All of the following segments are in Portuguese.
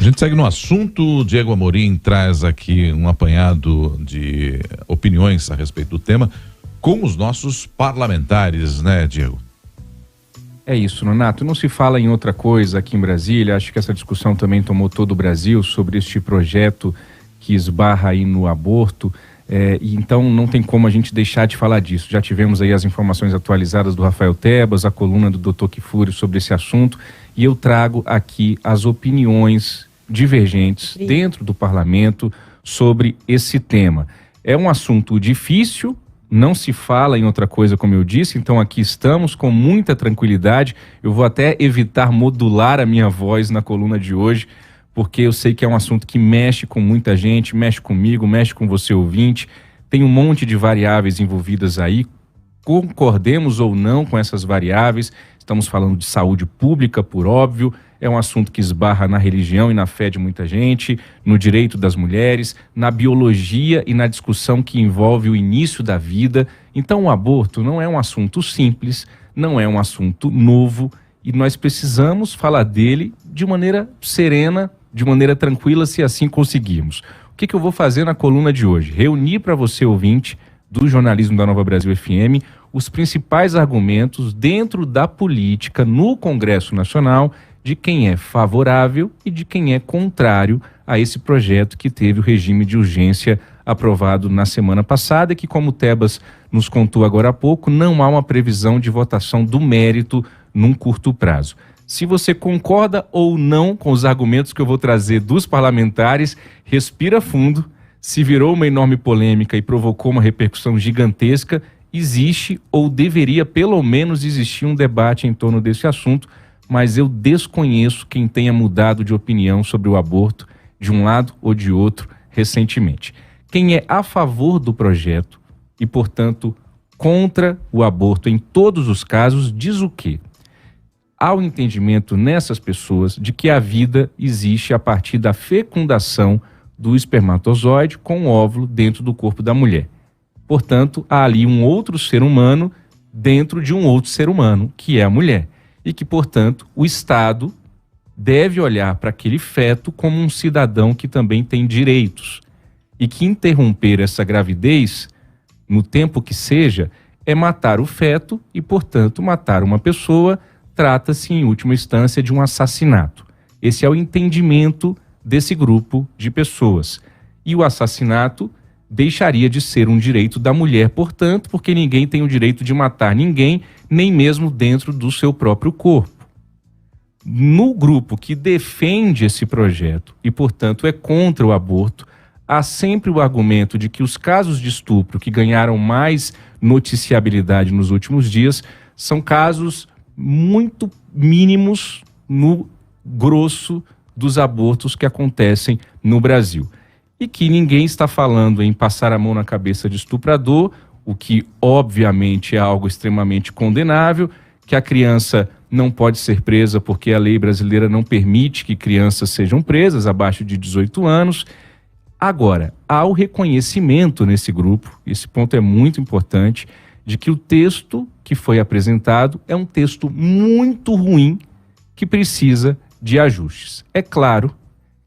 gente segue no assunto. Diego Amorim traz aqui um apanhado de opiniões a respeito do tema com os nossos parlamentares, né, Diego? É isso, Nonato. Não se fala em outra coisa aqui em Brasília. Acho que essa discussão também tomou todo o Brasil sobre este projeto que esbarra aí no aborto. E então não tem como a gente deixar de falar disso. Já tivemos aí as informações atualizadas do Rafael Tebas, a coluna do Dr. Kifuri sobre esse assunto, e eu trago aqui as opiniões divergentes dentro do parlamento sobre esse tema. É um assunto difícil, não se fala em outra coisa, como eu disse, então aqui estamos com muita tranquilidade. Eu vou até evitar modular a minha voz na coluna de hoje, porque eu sei que é um assunto que mexe com muita gente, mexe comigo, mexe com você ouvinte, tem um monte de variáveis envolvidas aí, concordemos ou não com essas variáveis, estamos falando de saúde pública, por óbvio, é um assunto que esbarra na religião e na fé de muita gente, no direito das mulheres, na biologia e na discussão que envolve o início da vida. Então o aborto não é um assunto simples, não é um assunto novo, e nós precisamos falar dele de maneira serena, de maneira tranquila, se assim conseguirmos. O que eu vou fazer na coluna de hoje? Reunir para você, ouvinte do jornalismo da Nova Brasil FM, os principais argumentos dentro da política no Congresso Nacional de quem é favorável e de quem é contrário a esse projeto que teve o regime de urgência aprovado na semana passada e que, como o Tebas nos contou agora há pouco, não há uma previsão de votação do mérito num curto prazo. Se você concorda ou não com os argumentos que eu vou trazer dos parlamentares, respira fundo. Se virou uma enorme polêmica e provocou uma repercussão gigantesca, existe ou deveria pelo menos existir um debate em torno desse assunto, mas eu desconheço quem tenha mudado de opinião sobre o aborto de um lado ou de outro recentemente. Quem é a favor do projeto e, portanto, contra o aborto em todos os casos, diz o quê? Há o entendimento nessas pessoas de que a vida existe a partir da fecundação do espermatozoide com o óvulo dentro do corpo da mulher. Portanto, há ali um outro ser humano dentro de um outro ser humano, que é a mulher. E que, portanto, o Estado deve olhar para aquele feto como um cidadão que também tem direitos. E que interromper essa gravidez, no tempo que seja, é matar o feto e, portanto, matar uma pessoa. Trata-se, em última instância, de um assassinato. Esse é o entendimento desse grupo de pessoas. E o assassinato deixaria de ser um direito da mulher, portanto, porque ninguém tem o direito de matar ninguém, nem mesmo dentro do seu próprio corpo. No grupo que defende esse projeto e, portanto, é contra o aborto, há sempre o argumento de que os casos de estupro que ganharam mais noticiabilidade nos últimos dias são casos muito mínimos no grosso dos abortos que acontecem no Brasil. E que ninguém está falando em passar a mão na cabeça de estuprador, o que obviamente é algo extremamente condenável, que a criança não pode ser presa porque a lei brasileira não permite que crianças sejam presas abaixo de 18 anos. Agora, há o reconhecimento nesse grupo, esse ponto é muito importante, de que o texto que foi apresentado é um texto muito ruim que precisa de ajustes. É claro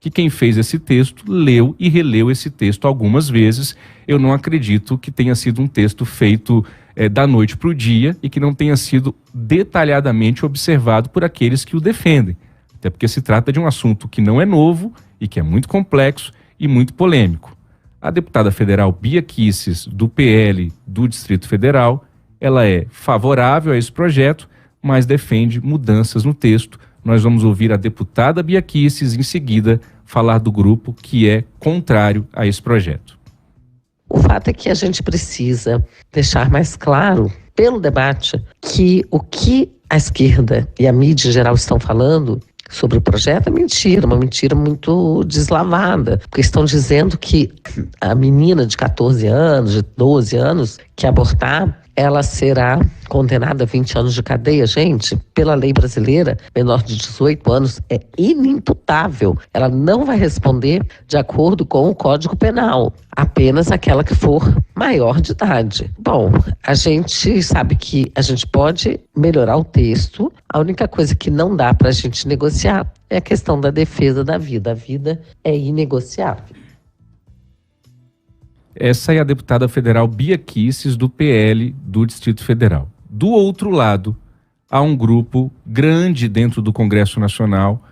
que quem fez esse texto leu e releu esse texto algumas vezes. Eu não acredito que tenha sido um texto feito da noite para o dia e que não tenha sido detalhadamente observado por aqueles que o defendem. Até porque se trata de um assunto que não é novo e que é muito complexo e muito polêmico. A deputada federal Bia Kicis, do PL do Distrito Federal, ela é favorável a esse projeto, mas defende mudanças no texto. Nós vamos ouvir a deputada Bia Kicis em seguida falar do grupo que é contrário a esse projeto. O fato é que a gente precisa deixar mais claro, pelo debate, que o que a esquerda e a mídia em geral estão falando sobre o projeto é mentira, uma mentira muito deslavada, porque estão dizendo que a menina de 14 anos, de 12 anos, que abortar ela será condenada a 20 anos de cadeia. Gente, pela lei brasileira, menor de 18 anos é inimputável. Ela não vai responder de acordo com o Código Penal, apenas aquela que for maior de idade. Bom, a gente sabe que a gente pode melhorar o texto. A única coisa que não dá para a gente negociar é a questão da defesa da vida. A vida é inegociável. Essa é a deputada federal Bia Kicis, do PL do Distrito Federal. Do outro lado, há um grupo grande dentro do Congresso Nacional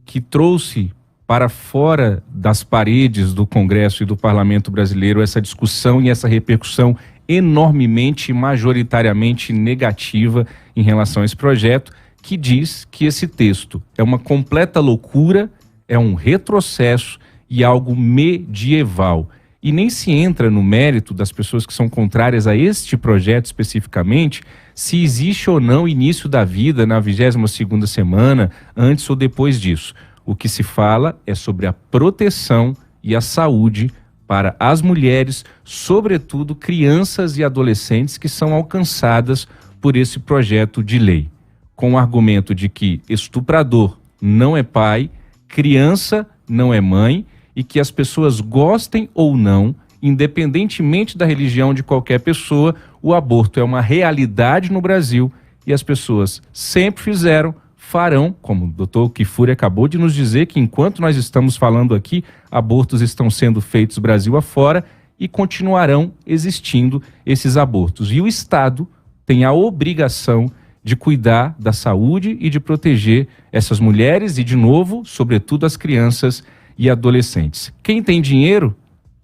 que trouxe para fora das paredes do Congresso e do Parlamento brasileiro essa discussão e essa repercussão enormemente e majoritariamente negativa em relação a esse projeto, que diz que esse texto é uma completa loucura, é um retrocesso e algo medieval. E nem se entra no mérito das pessoas que são contrárias a este projeto especificamente, se existe ou não início da vida na 22ª semana, antes ou depois disso. O que se fala é sobre a proteção e a saúde para as mulheres, sobretudo crianças e adolescentes que são alcançadas por esse projeto de lei, com o argumento de que estuprador não é pai, criança não é mãe, e que as pessoas gostem ou não, independentemente da religião de qualquer pessoa, o aborto é uma realidade no Brasil e as pessoas sempre fizeram, farão, como o doutor Kifuri acabou de nos dizer, que enquanto nós estamos falando aqui, abortos estão sendo feitos Brasil afora e continuarão existindo esses abortos. E o Estado tem a obrigação de cuidar da saúde e de proteger essas mulheres e, de novo, sobretudo as crianças e adolescentes. Quem tem dinheiro,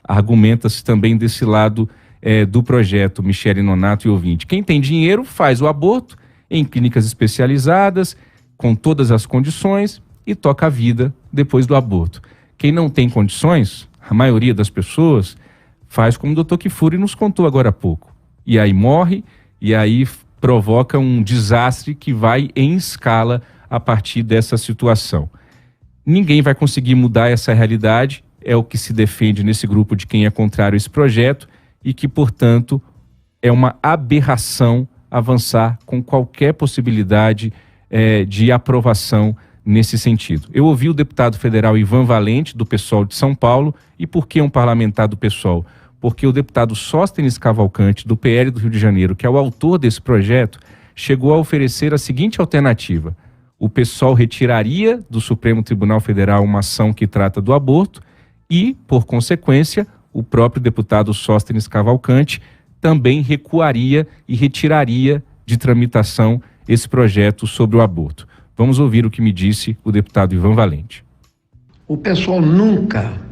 argumenta-se também desse lado do projeto, Michele Nonato e ouvinte. Quem tem dinheiro faz o aborto em clínicas especializadas, com todas as condições, e toca a vida depois do aborto. Quem não tem condições, a maioria das pessoas, faz como o doutor Kifuri nos contou agora há pouco. E aí morre, e aí provoca um desastre que vai em escala a partir dessa situação. Ninguém vai conseguir mudar essa realidade, é o que se defende nesse grupo de quem é contrário a esse projeto e que, portanto, é uma aberração avançar com qualquer possibilidade de aprovação nesse sentido. Eu ouvi o deputado federal Ivan Valente, do PSOL de São Paulo, e por que um parlamentar do PSOL? Porque o deputado Sóstenes Cavalcante, do PL do Rio de Janeiro, que é o autor desse projeto, chegou a oferecer a seguinte alternativa: o PSOL retiraria do Supremo Tribunal Federal uma ação que trata do aborto e, por consequência, o próprio deputado Sóstenes Cavalcante também recuaria e retiraria de tramitação esse projeto sobre o aborto. Vamos ouvir o que me disse o deputado Ivan Valente. O PSOL nunca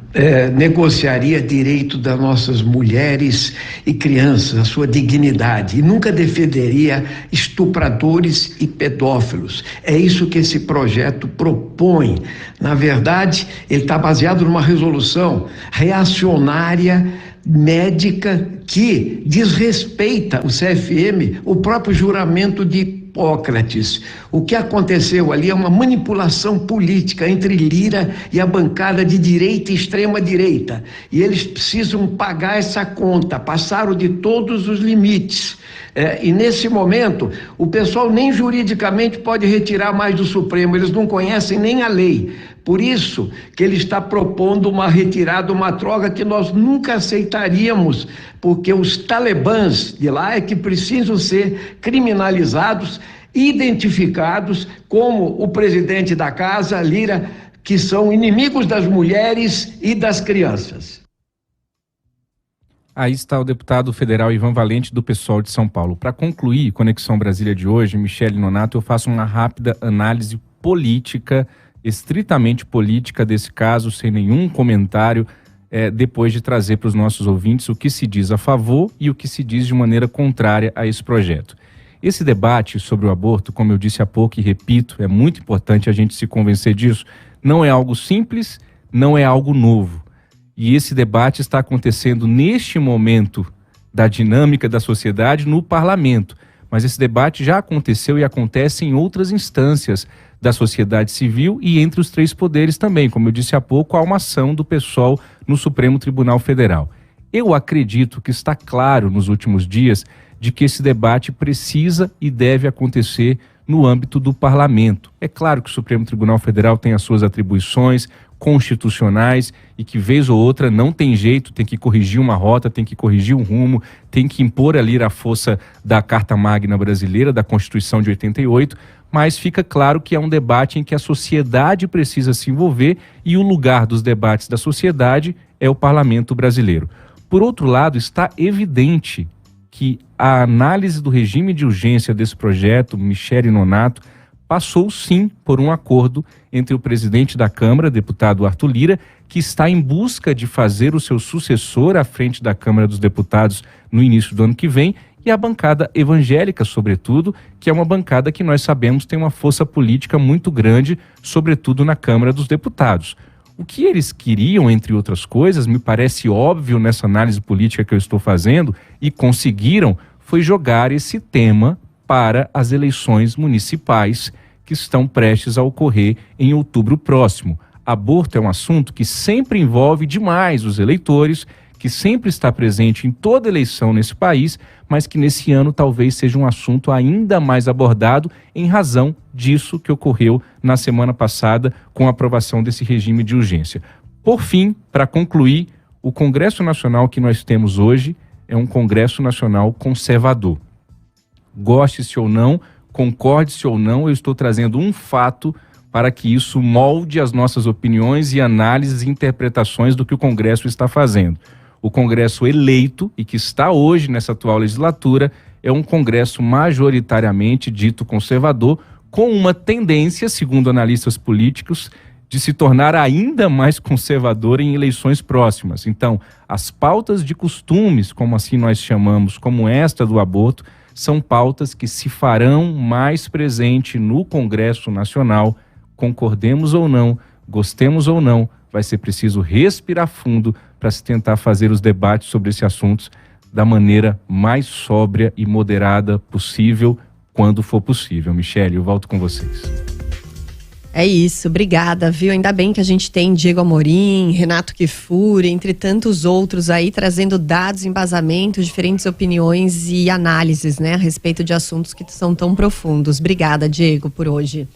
negociaria direito das nossas mulheres e crianças, a sua dignidade, e nunca defenderia estupradores e pedófilos. É isso que esse projeto propõe. Na verdade, ele está baseado numa resolução reacionária médica que desrespeita o CFM, o próprio juramento de Hipócrates. O que aconteceu ali é uma manipulação política entre Lira e a bancada de direita e extrema-direita. E eles precisam pagar essa conta, passaram de todos os limites. E nesse momento, o pessoal nem juridicamente pode retirar mais do Supremo, eles não conhecem nem a lei. Por isso que ele está propondo uma retirada, uma troca que nós nunca aceitaríamos, porque os talibãs de lá é que precisam ser criminalizados, identificados como o presidente da casa, Lira, que são inimigos das mulheres e das crianças. Aí está o deputado federal Ivan Valente, do PSOL de São Paulo. Para concluir Conexão Brasília de hoje, Michele Nonato, eu faço uma rápida análise política, estritamente política desse caso, sem nenhum comentário, depois de trazer para os nossos ouvintes o que se diz a favor e o que se diz de maneira contrária a esse projeto. Esse debate sobre o aborto, como eu disse há pouco e repito, é muito importante a gente se convencer disso, não é algo simples, não é algo novo. E esse debate está acontecendo neste momento da dinâmica da sociedade no parlamento. Mas esse debate já aconteceu e acontece em outras instâncias da sociedade civil e entre os três poderes também. Como eu disse há pouco, há uma ação do PSOL no Supremo Tribunal Federal. Eu acredito que está claro nos últimos dias de que esse debate precisa e deve acontecer no âmbito do parlamento. É claro que o Supremo Tribunal Federal tem as suas atribuições constitucionais e que vez ou outra não tem jeito, tem que corrigir uma rota, tem que corrigir um rumo, tem que impor ali a força da Carta Magna brasileira, da Constituição de 88, mas fica claro que é um debate em que a sociedade precisa se envolver e o lugar dos debates da sociedade é o parlamento brasileiro. Por outro lado, está evidente que a análise do regime de urgência desse projeto, Michele Nonato, passou sim por um acordo entre o presidente da Câmara, deputado Arthur Lira, que está em busca de fazer o seu sucessor à frente da Câmara dos Deputados no início do ano que vem, e a bancada evangélica, sobretudo, que é uma bancada que nós sabemos tem uma força política muito grande, sobretudo na Câmara dos Deputados. O que eles queriam, entre outras coisas, me parece óbvio nessa análise política que eu estou fazendo, e conseguiram, foi jogar esse tema para as eleições municipais que estão prestes a ocorrer em outubro próximo. Aborto é um assunto que sempre envolve demais os eleitores, que sempre está presente em toda eleição nesse país, mas que nesse ano talvez seja um assunto ainda mais abordado em razão disso que ocorreu na semana passada com a aprovação desse regime de urgência. Por fim, para concluir, o Congresso Nacional que nós temos hoje é um Congresso Nacional conservador. Goste-se ou não, concorde-se ou não, eu estou trazendo um fato para que isso molde as nossas opiniões e análises e interpretações do que o Congresso está fazendo. O Congresso eleito e que está hoje nessa atual legislatura é um Congresso majoritariamente dito conservador, com uma tendência, segundo analistas políticos, de se tornar ainda mais conservador em eleições próximas. Então, as pautas de costumes, como assim nós chamamos, como esta do aborto, são pautas que se farão mais presente no Congresso Nacional, concordemos ou não, gostemos ou não, vai ser preciso respirar fundo para se tentar fazer os debates sobre esses assuntos da maneira mais sóbria e moderada possível, quando for possível. Michele, eu volto com vocês. É isso, obrigada, viu? Ainda bem que a gente tem Diego Amorim, Renato Kfouri, entre tantos outros aí, trazendo dados, embasamentos, diferentes opiniões e análises, né, a respeito de assuntos que são tão profundos. Obrigada, Diego, por hoje.